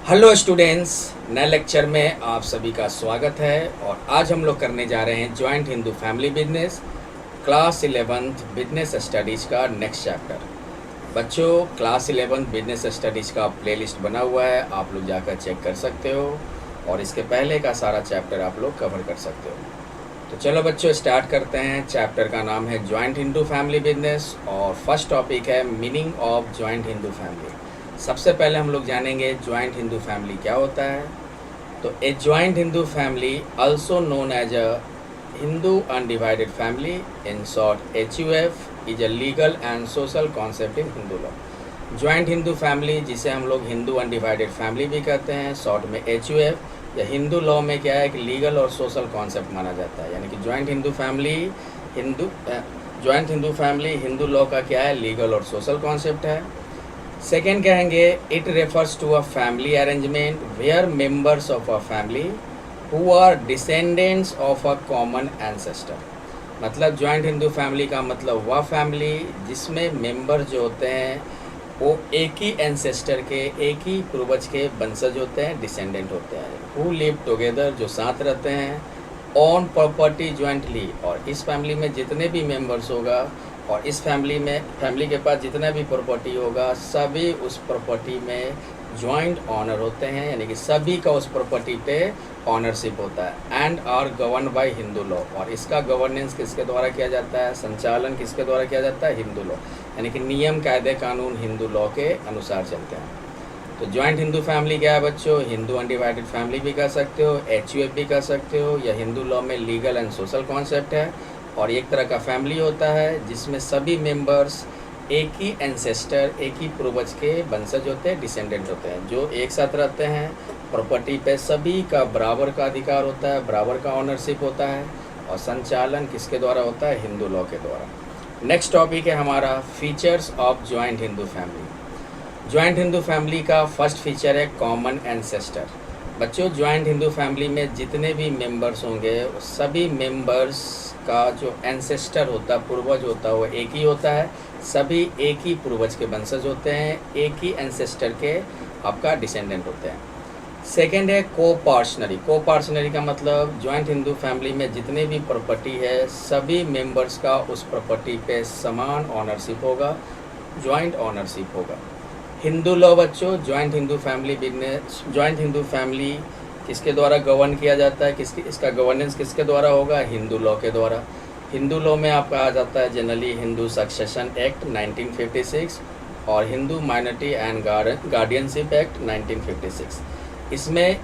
Hello students, नए lecture में आप सभी का स्वागत है। और आज हम लोग करने जा रहे हैं joint Hindu family business class 11th business studies का नेक्स्ट चैप्टर। बच्चों, क्लास 11th बिजनेस स्टडीज़ का प्लेलिस्ट बना हुआ है, आप लोग जाकर चेक कर सकते हो और इसके पहले का सारा चैप्टर आप लोग कवर कर सकते हो। तो चलो बच्चों, स्टार्ट करते हैं। चैप्टर का नाम है जॉइंट हिंदू फैमिली बिजनेस और फर्स्ट टॉपिक है meaning of joint Hindu family. सबसे पहले हम लोग जानेंगे जॉइंट हिंदू फैमिली क्या होता है। तो a joint Hindu family also known as a Hindu undivided family, in short HUF, is a legal and social concept in Hindu law. Joint Hindu family, जिसे हम लोग हिंदू अनडिवाइडेड फैमिली भी कहते हैं, शॉर्ट में HUF, या हिंदू लॉ में क्या है कि लीगल और सोशल कॉन्सेप्ट माना जाता है। यानी कि joint Hindu family Hindu law का क्या है, लीगल और सोशल कॉन्सेप्ट है। सेकेंड कहेंगे, it refers to a family arrangement where members of a family who are descendants of a common ancestor. मतलब जॉइंट हिंदू फैमिली का मतलब वह फैमिली जिसमें मेंबर जो होते हैं वो एक ही एंसेस्टर के, एक ही पूर्वज के वंशज होते हैं, डिसेंडेंट होते हैं, हु लिव टुगेदर, जो साथ रहते हैं, ऑन प्रॉपर्टी जॉइंटली। और इस फैमिली में जितने भी मेंबर्स होगा और इस फैमिली के पास जितना भी प्रॉपर्टी होगा, सभी उस प्रॉपर्टी में जॉइंट ऑनर होते हैं, यानी कि सभी का उस प्रॉपर्टी पे ऑनरशिप होता है। And are govern by Hindu law, और इसका गवर्नेंस किसके द्वारा किया जाता है, संचालन किसके द्वारा किया जाता है, हिंदू लॉ। यानी कि नियम कायदे कानून हिंदू लॉ के अनुसार चलते हैं। तो जॉइंट हिंदू फैमिली क्या है बच्चों, हिंदू अनडिवाइडेड फैमिली भी कह सकते हो, HUF भी कह सकते हो, या हिंदू लॉ में लीगल एंड सोशल कॉन्सेप्ट है। और एक तरह का फैमिली होता है जिसमें सभी मेंबर्स एक ही एंसेस्टर, एक ही पूर्वज के वंशज होते हैं, डिसेंडेंट होते हैं, जो एक साथ रहते हैं। प्रॉपर्टी पे सभी का बराबर का अधिकार होता है, बराबर का ऑनरशिप होता है, और संचालन किसके द्वारा होता है, हिंदू लॉ के द्वारा। नेक्स्ट टॉपिक है हमारा features of joint Hindu family. Joint Hindu family का फर्स्ट फीचर है कॉमन एंसेस्टर। बच्चों, जॉइंट हिंदू फैमिली में जितने भी मेंबर्स होंगे, सभी मेंबर्स का जो एंसेस्टर होता है, पूर्वज होता है, वो एक ही होता है। सभी एक ही पूर्वज के वंशज होते हैं, एक ही एंसेस्टर के आपका डिसेंडेंट होते हैं। सेकेंड है कोपार्शनरी। कोपार्शनरी का मतलब जॉइंट हिंदू फैमिली में जितने भी प्रॉपर्टी है, सभी मेंबर्स का उस प्रॉपर्टी पे समान ऑनरशिप होगा, जॉइंट ऑनरशिप होगा। हिंदू लॉ बच्चों, जॉइंट हिंदू फैमिली किसके द्वारा गवर्न किया जाता है, इसका गवर्नेंस किसके द्वारा होगा, हिंदू लॉ के द्वारा। हिंदू लॉ में आपका आ जाता है जनरली हिंदू सक्सेशन एक्ट 1956 और Hindu minority and guardianship act 1956। इसमें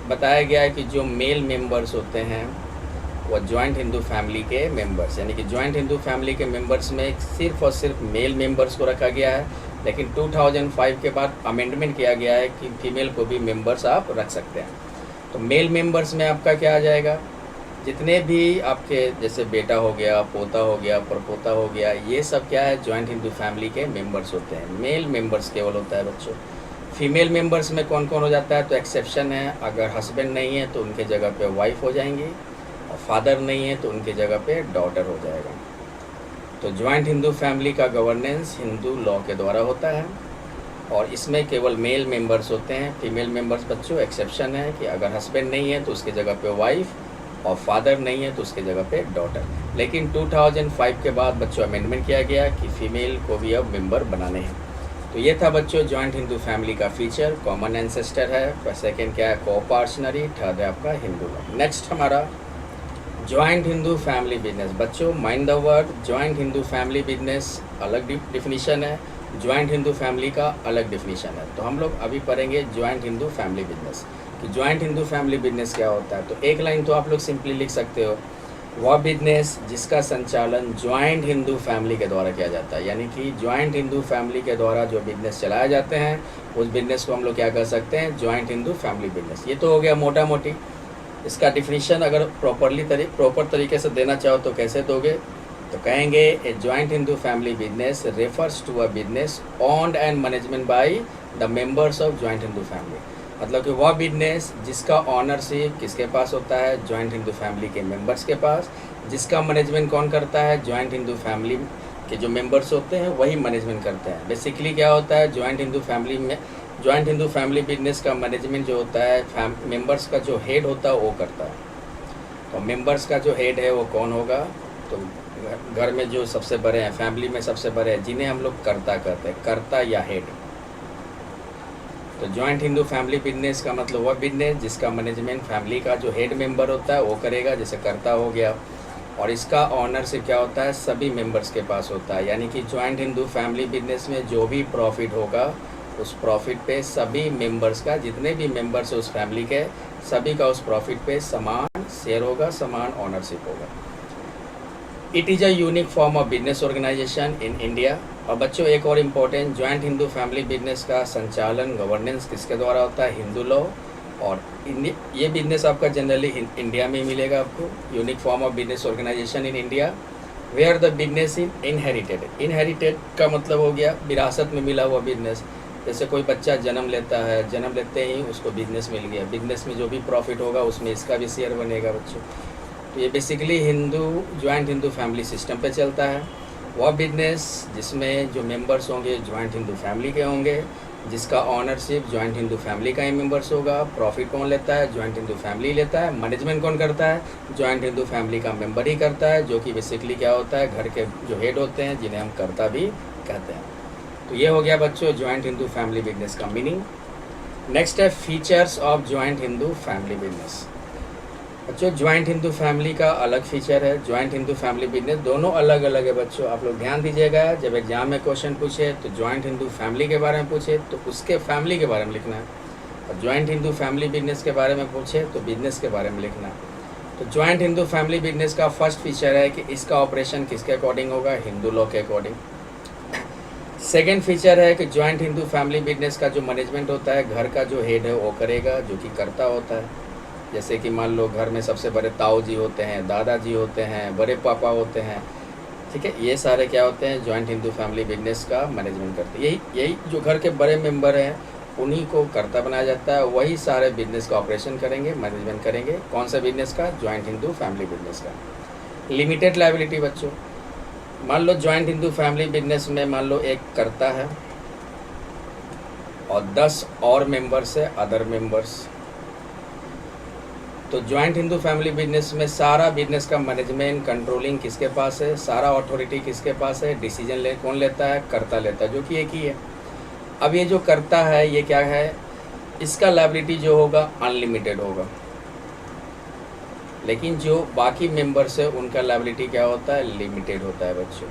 बताया गया है कि जो मेल मेंबर्स होते हैं वो जॉइंट हिंदू फैमिली के मेंबर्स, यानी कि जॉइंट हिंदू फैमिली के मेंबर्स में सिर्फ और सिर्फ मेल मेंबर्स को रखा गया है। लेकिन 2005 के बाद अमेंडमेंट किया गया है कि फीमेल को भी मेंबर्स आप रख सकते हैं। तो मेल मेंबर्स में आपका क्या आ जाएगा, जितने भी आपके जैसे बेटा हो गया, पोता हो गया, परपोता हो गया, ये सब क्या है, जॉइंट हिंदू फैमिली के मेंबर्स होते हैं। मेल मेंबर्स केवल होता है बच्चों। फीमेल मेंबर्स में कौन कौन हो जाता है, तो एक्सेप्शन है, अगर हस्बैंड नहीं है तो उनके जगह पे वाइफ हो जाएंगी, और फादर नहीं है तो उनके जगह पे डॉटर हो जाएगा। तो जॉइंट हिंदू फैमिली का गवर्नेंस हिंदू लॉ के द्वारा होता है, और इसमें केवल मेल मेंबर्स होते हैं। फीमेल मेंबर्स बच्चों एक्सेप्शन है कि अगर हस्बैंड नहीं है तो उसके जगह पे वाइफ, और फादर नहीं है तो उसके जगह पे डॉटर। लेकिन 2005 के बाद बच्चों अमेंडमेंट किया गया कि फीमेल को भी अब मेंबर बनाने हैं। तो ये था बच्चों जॉइंट हिंदू फैमिली का फीचर। कॉमन एंसेस्टर है, सेकेंड क्या है, कोपार्शनरी, थर्ड है आपका हिंदू लॉ। नेक्स्ट हमारा जॉइंट हिंदू फैमिली बिजनेस। बच्चों mind the word, joint Hindu family business अलग डिफिनीशन है, जॉइंट हिंदू फैमिली का अलग डिफिनीशन है। तो हम लोग अभी पढ़ेंगे जॉइंट हिंदू फैमिली बिजनेस कि जॉइंट हिंदू फैमिली बिजनेस क्या होता है। तो एक लाइन तो आप लोग सिंपली लिख सकते हो, वह बिजनेस जिसका संचालन जॉइंट हिंदू फैमिली के द्वारा किया जाता है। यानी कि जॉइंट हिंदू फैमिली के द्वारा जो बिजनेस चलाए जाते हैं, उस बिजनेस को हम लोग क्या कर सकते हैं, जॉइंट हिंदू फैमिली बिजनेस। ये तो हो गया मोटा मोटी। इसका डिफिनीशन अगर प्रॉपर तरीके से देना चाहो तो कैसे दोगे, तो कहेंगे a joint Hindu family business refers to a business owned and management by the members of joint Hindu family. मतलब कि वह बिजनेस जिसका ऑनरशिप किसके पास होता है, जॉइंट हिंदू फैमिली के मेंबर्स के पास, जिसका मैनेजमेंट कौन करता है, जॉइंट हिंदू फैमिली के जो मेंबर्स होते हैं वही मैनेजमेंट करते हैं। बेसिकली क्या होता है, जॉइंट हिंदू फैमिली में जॉइंट हिंदू फैमिली बिजनेस का मैनेजमेंट जो होता है मेंबर्स का जो हेड होता है वो करता है। तो मेंबर्स का जो हेड है वो कौन होगा? तो घर में जो सबसे बड़े हैं, फैमिली में सबसे बड़े हैं, जिन्हें हम लोग कर्ता कहते हैं, कर्ता या हेड। तो जॉइंट हिंदू फैमिली बिजनेस का मतलब वह बिजनेस जिसका मैनेजमेंट फैमिली का जो हेड मेंबर होता है वो करेगा, जैसे कर्ता हो गया। और इसका ऑनरशिप क्या होता है? सभी मेंबर्स के पास होता है। यानी कि जॉइंट हिंदू फैमिली बिजनेस में जो भी प्रॉफिट होगा उस प्रॉफिट पे सभी मेंबर्स का, जितने भी मेंबर्स हैं उस फैमिली के, सभी का उस प्रॉफिट पे समान शेयर होगा, समान ऑनरशिप होगा। It is a unique form of business organisation in India. और बच्चों एक और important, joint Hindu family business का संचालन, गवर्नेंस किसके द्वारा होता है? हिंदू लॉ। और ये बिजनेस आपका जनरली इंडिया में ही मिलेगा आपको। Unique form of business organisation in India where the business in inherited. Inherited का मतलब हो गया विरासत में मिला हुआ बिजनेस। जैसे कोई बच्चा जन्म लेता है, जन्म लेते ही उसको बिजनेस मिल गया, बिजनेस में जो भी प्रॉफिट होगा उसमें इसका भी शेयर बनेगा बच्चों। तो ये basically joint Hindu family system पे चलता है। वह बिजनेस जिसमें जो मेंबर्स होंगे जॉइंट हिंदू फैमिली के होंगे, जिसका ऑनरशिप जॉइंट हिंदू फैमिली का ही मेंबर्स होगा। प्रॉफिट कौन लेता है? जॉइंट हिंदू फैमिली लेता है। मैनेजमेंट कौन करता है? जॉइंट हिंदू फैमिली का मेंबर ही करता है, जो कि बेसिकली क्या होता है? घर के जो हेड होते हैं, जिन्हें हम कर्ता भी कहते हैं। तो ये हो गया बच्चों जॉइंट हिंदू फैमिली बिजनेस का मीनिंग। नेक्स्ट है features of joint Hindu family business. बच्चों जॉइंट हिंदू फैमिली का अलग फीचर है, जॉइंट हिंदू फैमिली बिजनेस, दोनों अलग अलग है बच्चों। आप लोग ध्यान दीजिएगा, जब एग्जाम में क्वेश्चन पूछे तो जॉइंट हिंदू फैमिली के बारे में पूछे तो उसके फैमिली के बारे में लिखना है, और जॉइंट हिंदू फैमिली बिजनेस के बारे में पूछे तो बिजनेस के बारे में लिखना है। तो जॉइंट हिंदू फैमिली बिजनेस का फर्स्ट फीचर है कि इसका ऑपरेशन किसके अकॉर्डिंग होगा? हिंदू लॉ के अकॉर्डिंग। सेकेंड फीचर है कि जॉइंट हिंदू फैमिली बिजनेस का जो मैनेजमेंट होता है घर का जो हेड है वो करेगा, जो कि कर्ता होता है। जैसे कि मान लो घर में सबसे बड़े ताऊ जी होते हैं, दादाजी होते हैं, बड़े पापा होते हैं, ठीक है, ये सारे क्या होते हैं? जॉइंट हिंदू फैमिली बिजनेस का मैनेजमेंट करते हैं। यही जो घर के बड़े मेंबर हैं उन्हीं को कर्ता बनाया जाता है, वही सारे बिजनेस का ऑपरेशन करेंगे, मैनेजमेंट करेंगे। कौन सा बिजनेस का? जॉइंट हिंदू फैमिली बिजनेस का। लिमिटेड लायबिलिटी बच्चों, मान लो जॉइंट हिंदू फैमिली बिजनेस में मान लो एक कर्ता है और 10 और मेंबर्स है, अदर मेंबर्स। तो जॉइंट हिंदू फैमिली बिजनेस में सारा बिजनेस का मैनेजमेंट, कंट्रोलिंग किसके पास है? सारा अथॉरिटी किसके पास है? डिसीजन कौन लेता है? कर्ता लेता है, जो कि एक ही है। अब ये जो कर्ता है ये क्या है? इसका लायबिलिटी जो होगा अनलिमिटेड होगा, लेकिन जो बाकी मेंबर्स है उनका लायबिलिटी क्या होता है? लिमिटेड होता है बच्चों।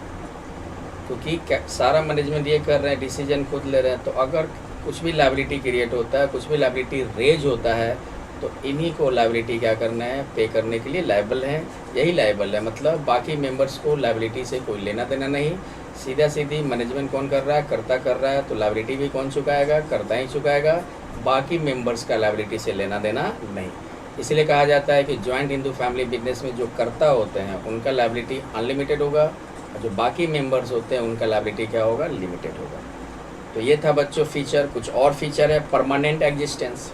क्योंकि सारा मैनेजमेंट ये कर रहे हैं, डिसीजन खुद ले रहे हैं, तो अगर कुछ भी लायबिलिटी क्रिएट होता है, कुछ भी लायबिलिटी रेज होता है, तो इन्हीं को लायबिलिटी क्या करना है? पे करने के लिए लायबल हैं। यही लायबल है, मतलब बाकी मेंबर्स को लायबिलिटी से कोई लेना देना नहीं। सीधा सीधी मैनेजमेंट कौन कर रहा है? कर्ता कर रहा है, तो लायबिलिटी भी कौन चुकाएगा? कर्ता ही चुकाएगा। बाकी मेंबर्स का लायबिलिटी से लेना देना नहीं। इसलिए कहा जाता है कि जॉइंट हिंदू फैमिली बिजनेस में जो कर्ता होते हैं उनका लायबिलिटी अनलिमिटेड होगा, और जो बाकी मेंबर्स होते हैं उनका लायबिलिटी क्या होगा? लिमिटेड होगा। तो ये था बच्चों फीचर। कुछ और फीचर है, permanent existence.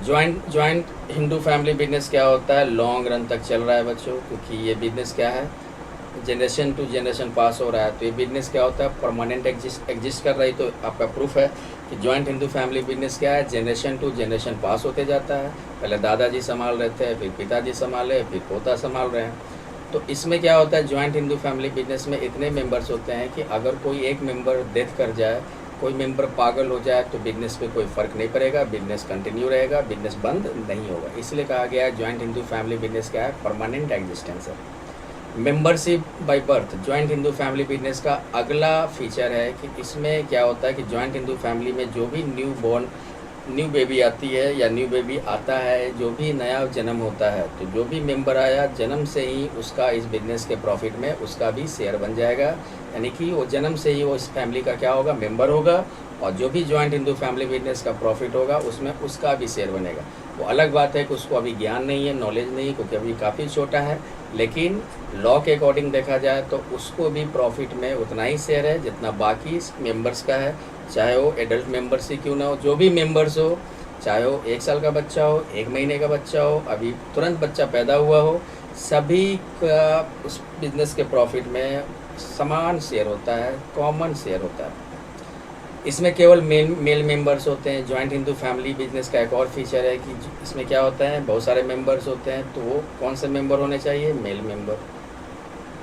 Joint Hindu family business क्या होता है? लॉन्ग रन तक चल रहा है बच्चों, क्योंकि ये बिजनेस क्या है? जनरेशन टू जनरेशन पास हो रहा है। तो ये बिजनेस क्या होता है? परमानेंट एग्जिस्ट कर रही। तो आपका प्रूफ है कि जॉइंट हिंदू फैमिली बिजनेस क्या है? जनरेशन टू जनरेशन पास होते जाता है। पहले दादाजी संभाल रहे थे, फिर पिताजी संभाले, फिर पोता संभाल रहे हैं। तो इसमें क्या होता है? जॉइंट हिंदू फैमिली बिजनेस में इतने मेंबर्स होते हैं कि अगर कोई एक मेंबर डेथ कर जाए, कोई मेंबर पागल हो जाए, तो बिजनेस पे कोई फ़र्क नहीं पड़ेगा, बिजनेस कंटिन्यू रहेगा, बिजनेस बंद नहीं होगा। इसलिए कहा गया है जॉइंट हिंदू फैमिली बिजनेस क्या है? परमानेंट एग्जिस्टेंस है। Membership by birth, joint Hindu family business का अगला फीचर है कि इसमें क्या होता है कि जॉइंट हिंदू फैमिली में जो भी न्यू बेबी आती है या न्यू बेबी आता है, जो भी नया जन्म होता है, तो जो भी मेंबर आया जन्म से ही उसका इस बिज़नेस के प्रॉफिट में उसका भी शेयर बन जाएगा। यानी कि वो जन्म से ही वो इस फैमिली का क्या होगा? मेंबर होगा, और जो भी जॉइंट हिंदू फैमिली बिजनेस का प्रॉफिट होगा उसमें उसका भी शेयर बनेगा। वो अलग बात है कि उसको अभी ज्ञान नहीं है, नॉलेज नहीं, क्योंकि अभी काफ़ी छोटा है, लेकिन लॉ के अकॉर्डिंग देखा जाए तो उसको भी प्रॉफिट में उतना ही शेयर है जितना बाकी मेंबर्स का है, चाहे वो एडल्ट मेंबर्स ही क्यों ना हो। जो भी मेंबर्स हो, चाहे वो 1 साल का बच्चा हो, 1 महीने का बच्चा हो, अभी तुरंत बच्चा पैदा हुआ हो, सभी का उस बिज़नेस के प्रॉफिट में समान शेयर होता है, कॉमन शेयर होता है। इसमें केवल मेल मेंबर्स होते हैं। जॉइंट हिंदू फैमिली बिजनेस का एक और फीचर है कि इसमें क्या होता है, बहुत सारे मेंबर्स होते हैं, तो वो कौन से मेंबर होने चाहिए, मेल मेंबर।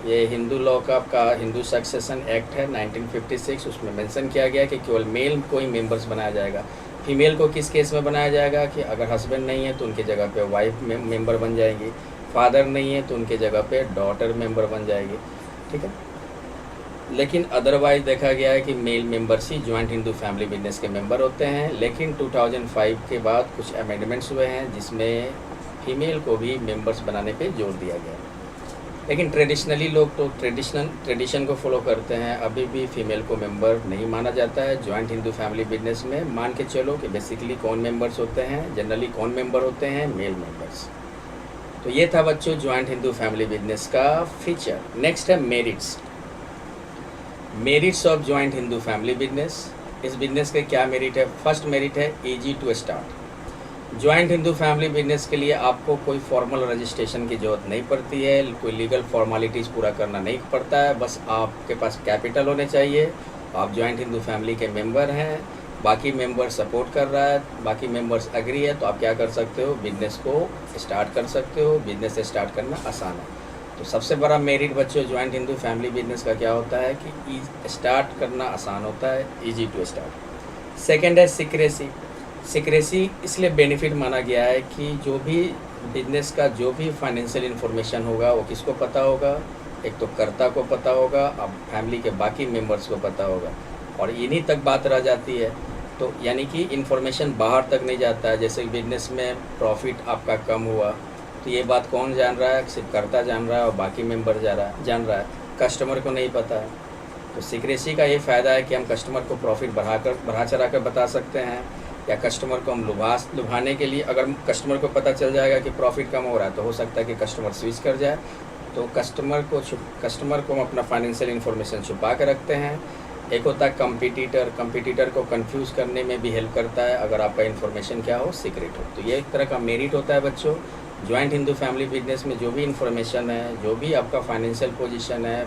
ये हिंदू लॉ का आपका हिंदू सक्सेशन एक्ट है 1956, उसमें मेंशन किया गया है कि केवल मेल को ही मेंबर्स बनाया जाएगा। फीमेल को किस केस में बनाया जाएगा कि अगर हस्बैंड नहीं है तो उनकी जगह पे वाइफ मेंबर बन जाएगी, फादर नहीं है तो उनकी जगह पे डॉटर मेंबर बन जाएगी, ठीक है। लेकिन अदरवाइज देखा गया है कि मेल मेंबर्स ही जॉइंट हिंदू फैमिली बिजनेस के मेंबर होते हैं। लेकिन 2005 के बाद कुछ अमेंडमेंट्स हुए हैं जिसमें फीमेल को भी मेंबर्स बनाने पे जोर दिया गया है। लेकिन ट्रेडिशनली लोग तो ट्रेडिशन को फॉलो करते हैं, अभी भी फीमेल को मेंबर नहीं माना जाता है जॉइंट हिंदू फैमिली बिजनेस में। मान के चलो कि बेसिकली कौन मेंबर्स होते हैं, जनरली कौन मेंबर होते हैं, मेल मेंबर्स। तो ये था बच्चों जॉइंट हिंदू फैमिली बिजनेस का फीचर। नेक्स्ट है merits. Merits of joint Hindu family business. इस बिजनेस के क्या मेरिट है? फर्स्ट मेरिट है easy to start. Joint Hindu family business के लिए आपको कोई फॉर्मल रजिस्ट्रेशन की ज़रूरत नहीं पड़ती है, कोई लीगल फॉर्मेलिटीज़ पूरा करना नहीं पड़ता है, बस आपके पास कैपिटल होने चाहिए, आप जॉइंट हिंदू फैमिली के मेंबर हैं, बाकी मेंबर सपोर्ट कर रहा है, बाकी मेंबर्स एग्री है, तो आप क्या कर सकते हो, बिजनेस को स्टार्ट कर सकते हो। बिजनेस स्टार्ट करना आसान है। तो सबसे बड़ा मेरिट बच्चों जॉइंट हिंदू फैमिली बिजनेस का क्या होता है कि स्टार्ट करना आसान होता है, इजी टू स्टार्ट। सेकंड है सिक्रेसी। सिक्रेसी इसलिए बेनिफिट माना गया है कि जो भी बिजनेस का जो भी फाइनेंशियल इन्फॉर्मेशन होगा वो किसको पता होगा, एक तो कर्ता को पता होगा, अब फैमिली के बाकी मेंबर्स को पता होगा, और इन्हीं तक बात रह जाती है। तो यानी कि इन्फॉर्मेशन बाहर तक नहीं जाता है। जैसे बिजनेस में प्रॉफिट आपका कम हुआ तो ये बात कौन जान रहा है, सिर्फ कर्ता जान रहा है और बाकी मेंबर जान रहा है, कस्टमर को नहीं पता है। तो सीक्रेसी का ये फ़ायदा है कि हम कस्टमर को प्रॉफिट बढ़ा चढ़ा कर बता सकते हैं, या कस्टमर को हम लुभाने के लिए, अगर कस्टमर को पता चल जाएगा कि प्रॉफिट कम हो रहा है तो हो सकता है कि कस्टमर स्विच कर जाए। तो कस्टमर को हम अपना फाइनेंशियल इन्फॉर्मेशन छुपा के रखते हैं। एक होता है कंपटीटर को कंफ्यूज करने में भी हेल्प करता है अगर आपका इन्फॉर्मेशन क्या हो, सीक्रेट हो। तो ये एक तरह का मेरिट होता है बच्चों। जॉइंट हिंदू फैमिली बिजनेस में जो भी इन्फॉर्मेशन है, जो भी आपका फाइनेंशियल पोजीशन है,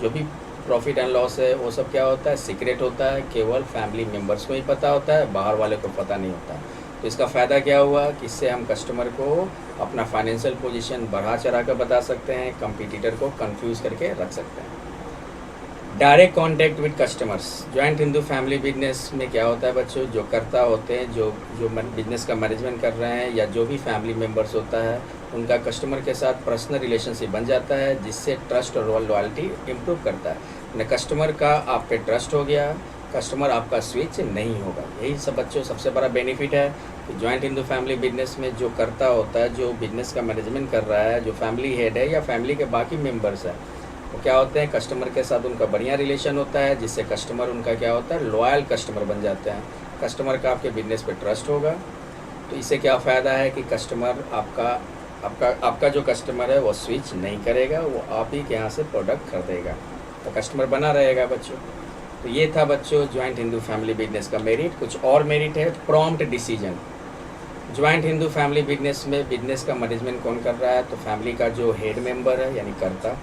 जो भी प्रॉफिट एंड लॉस है, वो सब क्या होता है, सीक्रेट होता है, केवल फैमिली मेम्बर्स को ही पता होता है, बाहर वाले को पता नहीं होता। तो इसका फ़ायदा क्या हुआ कि इससे हम कस्टमर को अपना फाइनेंशियल पोजीशन बढ़ा चढ़ा कर बता सकते हैं, कंपटीटर को कंफ्यूज करके रख सकते हैं। Direct contact with customers. Joint Hindu family business में क्या होता है बच्चों, जो कर्ता होते हैं, जो बिजनेस का मैनेजमेंट कर रहे हैं, या जो भी फैमिली मेम्बर्स होता है, उनका कस्टमर के साथ पर्सनल रिलेशनशिप बन जाता है, जिससे ट्रस्ट और लॉयल्टी इम्प्रूव करता है। कस्टमर का आप पे ट्रस्ट हो गया, कस्टमर आपका स्विच नहीं होगा। यही सब बच्चों सबसे बड़ा बेनिफिट है कि जॉइंट हिंदू फैमिली बिजनेस में जो कर्ता होता है, जो बिजनेस का मैनेजमेंट कर रहा है, जो फैमिली हेड है या फैमिली के बाकी मेम्बर्स हैं, वो क्या होते हैं, कस्टमर के साथ उनका बढ़िया रिलेशन होता है, जिससे कस्टमर उनका क्या होता है, लॉयल कस्टमर बन जाते हैं। कस्टमर का आपके बिजनेस पे ट्रस्ट होगा, तो इससे क्या फ़ायदा है कि कस्टमर आपका जो कस्टमर है वो स्विच नहीं करेगा, वो आप ही के यहाँ से प्रोडक्ट खरीदेगा, तो कस्टमर बना रहेगा बच्चों। तो ये था बच्चों जॉइंट हिंदू फैमिली बिजनेस का मेरिट। कुछ और मेरिट है, prompt decision. Joint Hindu family business में बिजनेस का मैनेजमेंट कौन कर रहा है, तो फैमिली का जो हेड मेंबर है यानी कर्ता,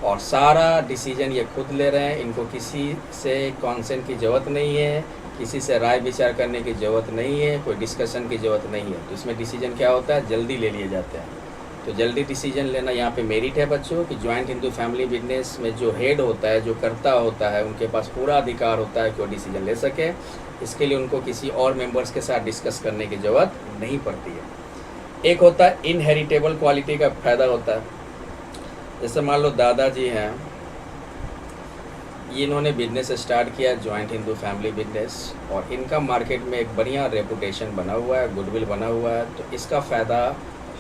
और सारा डिसीजन ये खुद ले रहे हैं। इनको किसी से कॉन्सेंट की ज़रूरत नहीं है, किसी से राय विचार करने की ज़रूरत नहीं है, कोई डिस्कशन की ज़रूरत नहीं है। तो इसमें डिसीजन क्या होता है, जल्दी ले लिए जाते हैं। तो जल्दी डिसीजन लेना यहाँ पे मेरिट है बच्चों कि जॉइंट हिंदू फैमिली बिजनेस में जो हेड होता है, जो कर्ता होता है, उनके पास पूरा अधिकार होता है कि वो डिसीजन ले सके। इसके लिए उनको किसी और मेंबर्स के साथ डिस्कस करने की ज़रूरत नहीं पड़ती है। एक होता है इनहेरिटेबल क्वालिटी का फ़ायदा होता है। जैसे मान लो दादाजी हैं, ये इन्होंने बिजनेस स्टार्ट किया जॉइंट हिंदू फैमिली बिजनेस, और इनका मार्केट में एक बढ़िया रेपुटेशन बना हुआ है, गुडविल बना हुआ है। तो इसका फ़ायदा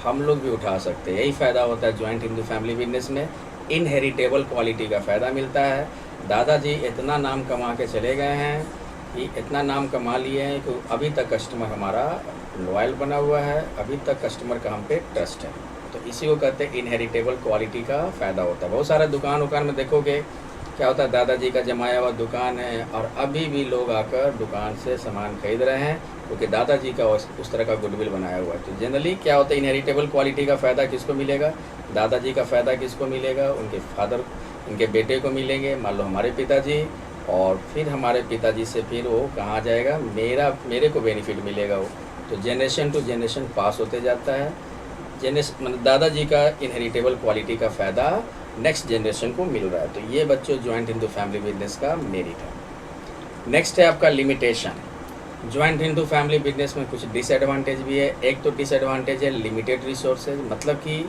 हम लोग भी उठा सकते हैं। यही फ़ायदा होता है जॉइंट हिंदू फैमिली बिजनेस में, इनहेरिटेबल क्वालिटी का फ़ायदा मिलता है। दादाजी इतना नाम कमा के चले गए हैं कि इतना नाम कमा लिए हैं कि अभी तक कस्टमर हमारा लॉयल बना हुआ है, अभी तक कस्टमर का हम पे ट्रस्ट है। तो इसी को कहते हैं इनहेरिटेबल क्वालिटी का फ़ायदा होता है। बहुत सारे दुकान में देखोगे क्या होता है, दादाजी का जमाया हुआ दुकान है और अभी भी लोग आकर दुकान से सामान खरीद रहे हैं क्योंकि दादाजी का उस तरह का गुडविल बनाया हुआ है। तो जनरली क्या होता है, इनहेरिटेबल क्वालिटी का फ़ायदा किसको मिलेगा, दादाजी का फ़ायदा किसको मिलेगा, उनके फादर, उनके बेटे को मिलेंगे। मान लो हमारे पिताजी और फिर हमारे पिताजी से फिर वो कहाँ जाएगा, मेरे को बेनिफिट मिलेगा वो। तो जनरेशन टू जनरेशन पास होते जाता है। जनरेशन मतलब दादाजी का इनहेरिटेबल क्वालिटी का फ़ायदा नेक्स्ट जनरेशन को मिल रहा है। तो ये बच्चों जॉइंट हिंदू फैमिली बिजनेस का मेरिट है। नेक्स्ट है आपका limitation. Joint Hindu family business में कुछ डिसएडवांटेज भी है। एक तो डिसएडवांटेज है लिमिटेड रिसोर्सेज, मतलब कि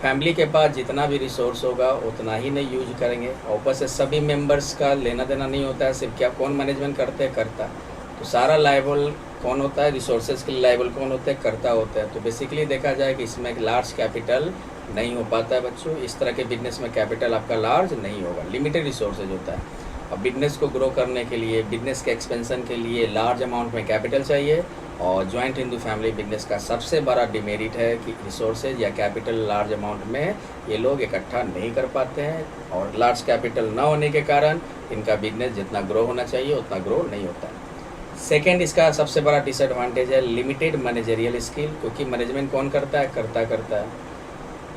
फैमिली के पास जितना भी रिसोर्स होगा उतना ही नहीं यूज करेंगे। और ऊपर से सभी मेंबर्स का लेना देना नहीं होता है, सिर्फ क्या कौन मैनेजमेंट करते हैं, करता। तो सारा लायबल कौन होता है, रिसोर्सेज के लिए लायबल कौन होते हैं, करता होता है। तो बेसिकली देखा जाए कि इसमें एक लार्ज कैपिटल नहीं हो पाता है बच्चों। इस तरह के बिजनेस में कैपिटल आपका लार्ज नहीं होगा, लिमिटेड रिसोर्सेज होता है। अब बिजनेस को ग्रो करने के लिए, बिजनेस के एक्सपेंशन के लिए लार्ज अमाउंट में कैपिटल चाहिए। और जॉइंट हिंदू फैमिली बिजनेस का सबसे बड़ा डिमेरिट है कि रिसोर्सेज या कैपिटल लार्ज अमाउंट में ये लोग इकट्ठा नहीं कर पाते हैं। और लार्ज कैपिटल ना होने के कारण इनका बिजनेस जितना ग्रो होना चाहिए उतना ग्रो नहीं होता है। सेकेंड, इसका सबसे बड़ा डिसएडवांटेज है लिमिटेड मैनेजरियल स्किल, क्योंकि मैनेजमेंट कौन करता है, करता है।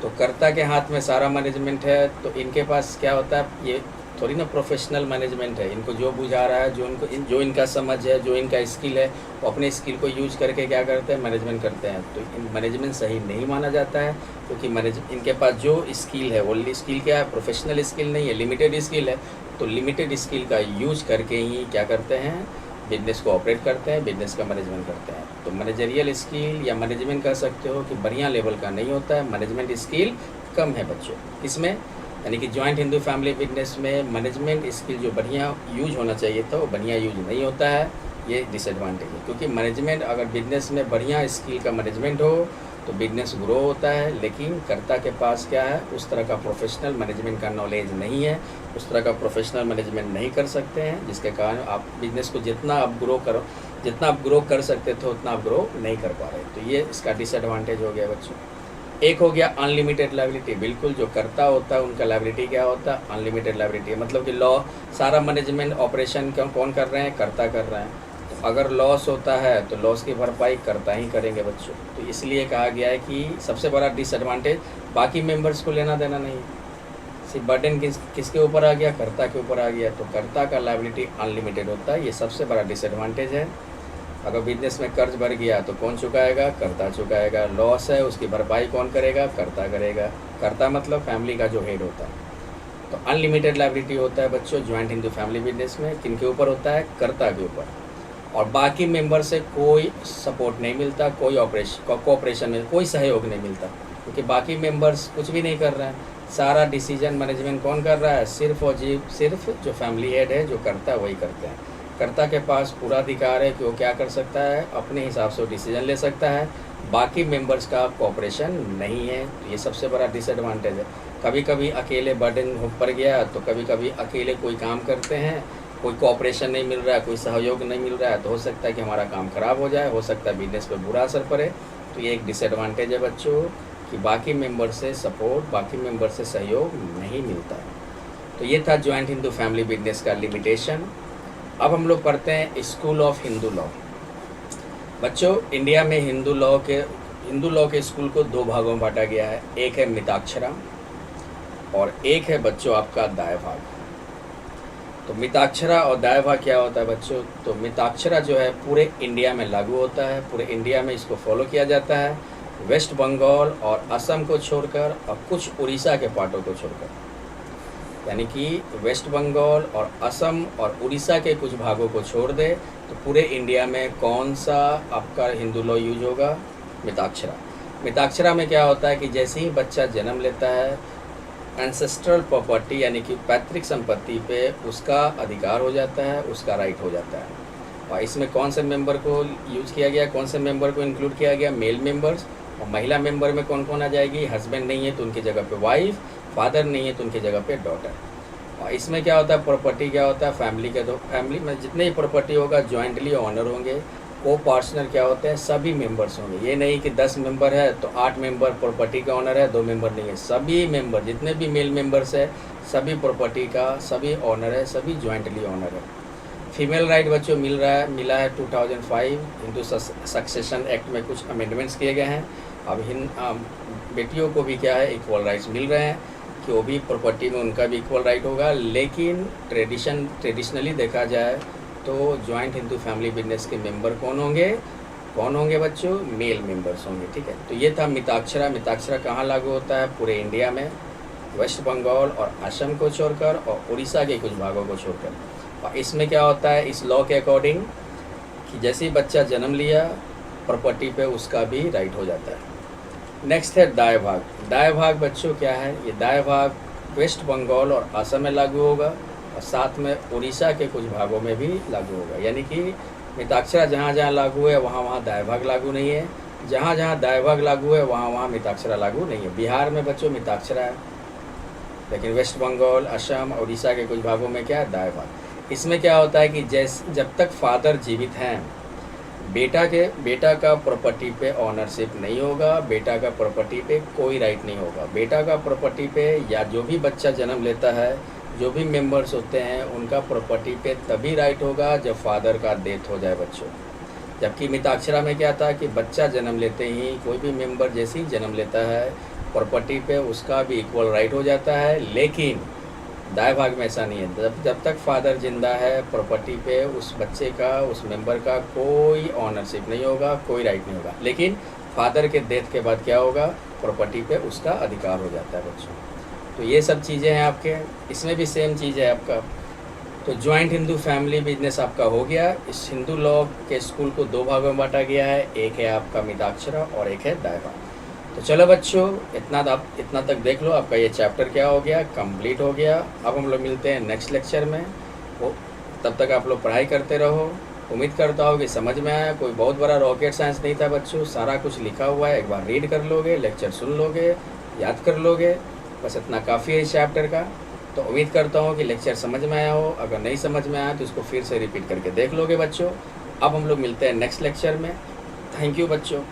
तो कर्ता के हाथ में सारा मैनेजमेंट है। तो इनके पास क्या होता है, ये थोड़ी ना प्रोफेशनल मैनेजमेंट है। इनको जो बुझा रहा है, जो इनका समझ है, जो इनका स्किल है, वो अपने स्किल को यूज करके क्या करते हैं, मैनेजमेंट करते हैं। तो मैनेजमेंट सही नहीं माना जाता है, क्योंकि इनके पास जो स्किल है वो स्किल क्या है, प्रोफेशनल स्किल नहीं है, लिमिटेड स्किल है। तो लिमिटेड स्किल का यूज करके ही क्या करते हैं, बिजनेस को ऑपरेट करते हैं, बिजनेस का मैनेजमेंट करते हैं। तो मैनेजरियल स्किल या मैनेजमेंट कह सकते हो कि बढ़िया लेवल का नहीं होता है, मैनेजमेंट स्किल कम है बच्चों इसमें। यानी कि जॉइंट हिंदू फैमिली बिजनेस में मैनेजमेंट स्किल जो बढ़िया यूज होना चाहिए था वो बढ़िया यूज नहीं होता है। ये डिसएडवांटेज है, क्योंकि मैनेजमेंट अगर बिजनेस में बढ़िया स्किल का मैनेजमेंट हो तो बिजनेस ग्रो होता है। लेकिन कर्ता के पास क्या है, उस तरह का प्रोफेशनल मैनेजमेंट का नॉलेज नहीं है, उस तरह का प्रोफेशनल मैनेजमेंट नहीं कर सकते हैं, जिसके कारण आप बिजनेस को जितना आप ग्रो कर सकते थे उतना आप ग्रो नहीं कर पा रहे। तो ये इसका डिसएडवांटेज हो गया बच्चों। एक हो गया अनलिमिटेड लायबिलिटी। बिल्कुल जो करता होता है उनका लायबिलिटी क्या होता है, अनलिमिटेड लायबिलिटी। मतलब कि लॉ सारा मैनेजमेंट ऑपरेशन कौन कर रहे हैं, करता कर रहे हैं। तो अगर लॉस होता है तो लॉस की भरपाई करता ही करेंगे बच्चों। तो इसलिए कहा गया है कि सबसे बड़ा डिसएडवांटेज बाकी मेंबर्स को लेना देना नहीं, सिर्फ बर्डन किसके ऊपर आ गया, कर्ता के ऊपर आ गया। तो कर्ता का लायबिलिटी अनलिमिटेड होता है, ये सबसे बड़ा डिसएडवांटेज है। अगर बिजनेस में कर्ज बढ़ गया तो कौन चुकाएगा, कर्ता चुकाएगा। लॉस है उसकी भरपाई कौन करेगा, कर्ता करेगा। कर्ता मतलब फैमिली का जो हेड होता है। तो अनलिमिटेड लायबिलिटी होता है बच्चों जॉइंट हिंदू फैमिली बिजनेस में। किन के ऊपर होता है, कर्ता के ऊपर। और बाकी मेंबर से कोई सपोर्ट नहीं मिलता, कोई कोऑपरेशन में कोई सहयोग नहीं मिलता, क्योंकि बाकी मेंबर्स कुछ भी नहीं कर रहे हैं। सारा डिसीजन मैनेजमेंट कौन कर रहा है, सिर्फ और सिर्फ जो फैमिली हेड है, जो करता है वही करते हैं। कर्ता के पास पूरा अधिकार है कि वो क्या कर सकता है, अपने हिसाब से वो डिसीजन ले सकता है। बाकी मेंबर्स का कोऑपरेशन नहीं है। तो ये सबसे बड़ा डिसएडवांटेज है। कभी कभी अकेले बर्डन पड़ गया तो कभी कभी अकेले कोई काम करते हैं, कोई कोऑपरेशन नहीं मिल रहा है, कोई सहयोग नहीं मिल रहा है, तो हो सकता है कि हमारा काम खराब हो जाए, हो सकता है बिजनेस पर बुरा असर पड़े। तो ये एक डिसएडवांटेज है बच्चों कि बाकी मेंबर से सपोर्ट, बाकी मेंबर से सहयोग नहीं मिलता है। तो ये था जॉइंट हिंदू फैमिली बिजनेस का लिमिटेशन। अब हम लोग पढ़ते हैं स्कूल ऑफ हिंदू लॉ। बच्चों इंडिया में हिंदू लॉ के स्कूल को दो भागों में बांटा गया है। एक है मिताक्षरा और एक है बच्चों आपका दायभाग। तो मिताक्षरा और दायभाग क्या होता है बच्चों, तो मिताक्षरा जो है पूरे इंडिया में लागू होता है, पूरे इंडिया में इसको फॉलो किया जाता है, वेस्ट बंगाल और असम को छोड़कर और कुछ उड़ीसा के पार्टों को छोड़कर। यानी कि वेस्ट बंगाल और असम और उड़ीसा के कुछ भागों को छोड़ दे तो पूरे इंडिया में कौन सा आपका हिंदू लॉ यूज होगा, मिताक्षरा। मिताक्षरा में क्या होता है कि जैसे ही बच्चा जन्म लेता है, एंसेस्ट्रल प्रॉपर्टी यानी कि पैतृक संपत्ति पे उसका अधिकार हो जाता है, उसका राइट हो जाता है। और इसमें कौन से मेंबर को यूज किया गया, कौन से मेंबर को इंक्लूड किया गया, मेल मेंबर्स। और महिला मेंबर में कौन कौन आ जाएगी, हस्बैंड नहीं है तो उनकी जगह पे वाइफ, फादर नहीं है तो उनकी जगह पे डॉटर। और इसमें क्या होता है, प्रॉपर्टी क्या होता है, फैमिली के दो, फैमिली में जितने ही प्रॉपर्टी होगा जॉइंटली ऑनर होंगे। को पार्टनर क्या होते हैं, सभी मेंबर्स होंगे। ये नहीं कि 10 मेंबर है तो 8 मेंबर प्रॉपर्टी का ऑनर है, 2 मेंबर नहीं है। सभी मेंबर जितने भी मेल मेंबर्स है सभी प्रॉपर्टी का सभी ऑनर है, सभी जॉइंटली ऑनर है। फीमेल राइट बच्चों मिला है 2005 हिंदू सक्सेशन एक्ट में कुछ अमेंडमेंट्स किए गए हैं। अब बेटियों को भी क्या है, इक्वल राइट्स मिल रहे हैं। कि वो भी प्रॉपर्टी में उनका भी इक्वल राइट होगा। लेकिन ट्रेडिशनली देखा जाए तो जॉइंट हिंदू फैमिली बिजनेस के मेंबर कौन होंगे बच्चों? मेल मेंबर्स होंगे, ठीक है। तो ये था मिताक्षरा कहाँ लागू होता है? पूरे इंडिया में, वेस्ट बंगाल और असम को छोड़कर और उड़ीसा के कुछ भागों को छोड़कर। और इसमें क्या होता है इस लॉ के अकॉर्डिंग कि जैसे ही बच्चा जन्म लिया प्रॉपर्टी पे उसका भी राइट हो जाता है। नेक्स्ट है दाय भाग बच्चों क्या है? ये दाय भाग वेस्ट बंगाल और असम में लागू होगा और साथ में उड़ीसा के कुछ भागों में भी लागू होगा। यानी कि मिताक्षरा जहाँ जहाँ लागू है वहाँ दाय भाग लागू नहीं है, जहाँ जहाँ दाय भाग लागू है वहाँ मिताक्षरा लागू नहीं है। बिहार में बच्चों मिताक्षरा है, लेकिन वेस्ट बंगाल, असम, उड़ीसा के कुछ भागों में क्या है? दाय भाग। इसमें क्या होता है कि जब तक फादर जीवित हैं बेटा का प्रॉपर्टी पे ऑनरशिप नहीं होगा, बेटा का प्रॉपर्टी पे कोई राइट नहीं होगा। बेटा का प्रॉपर्टी पे या जो भी बच्चा जन्म लेता है, जो भी मेंबर्स होते हैं उनका प्रॉपर्टी पे तभी राइट होगा जब फादर का डेथ हो जाए बच्चों। जबकि मिताक्षरा में क्या था कि बच्चा जन्म लेते ही कोई भी मेंबर जैसे ही जन्म लेता है प्रॉपर्टी पे उसका भी इक्वल राइट हो जाता है। लेकिन दाय भाग में ऐसा नहीं है, जब तक फादर जिंदा है प्रॉपर्टी पे उस बच्चे का, उस मेंबर का कोई ऑनरशिप नहीं होगा, कोई राइट नहीं होगा। लेकिन फादर के डेथ के बाद क्या होगा? प्रॉपर्टी पे उसका अधिकार हो जाता है बच्चों। तो ये सब चीज़ें हैं आपके, इसमें भी सेम चीज़ है आपका। तो जॉइंट हिंदू फैमिली बिजनेस आपका हो गया। इस हिंदू लॉ के स्कूल को दो भागों में बांटा गया है, एक है आपका मिताक्षरा और एक है दाय भाग। तो चलो बच्चों इतना तक देख लो, आपका ये चैप्टर क्या हो गया? कंप्लीट हो गया। अब हम लोग मिलते हैं नेक्स्ट लेक्चर में। वो तब तक आप लोग पढ़ाई करते रहो। उम्मीद करता हूँ कि समझ में आया। कोई बहुत बड़ा रॉकेट साइंस नहीं था बच्चों, सारा कुछ लिखा हुआ है, एक बार रीड कर लोगे, लेक्चर सुन लोगे, याद कर लोगे, बस इतना काफ़ी है इस चैप्टर का। तो उम्मीद करता हूँ कि लेक्चर समझ में आया हो। अगर नहीं समझ में आया तो इसको फिर से रिपीट करके देख लोगे बच्चों। अब हम लोग मिलते हैं नेक्स्ट लेक्चर में। थैंक यू बच्चों।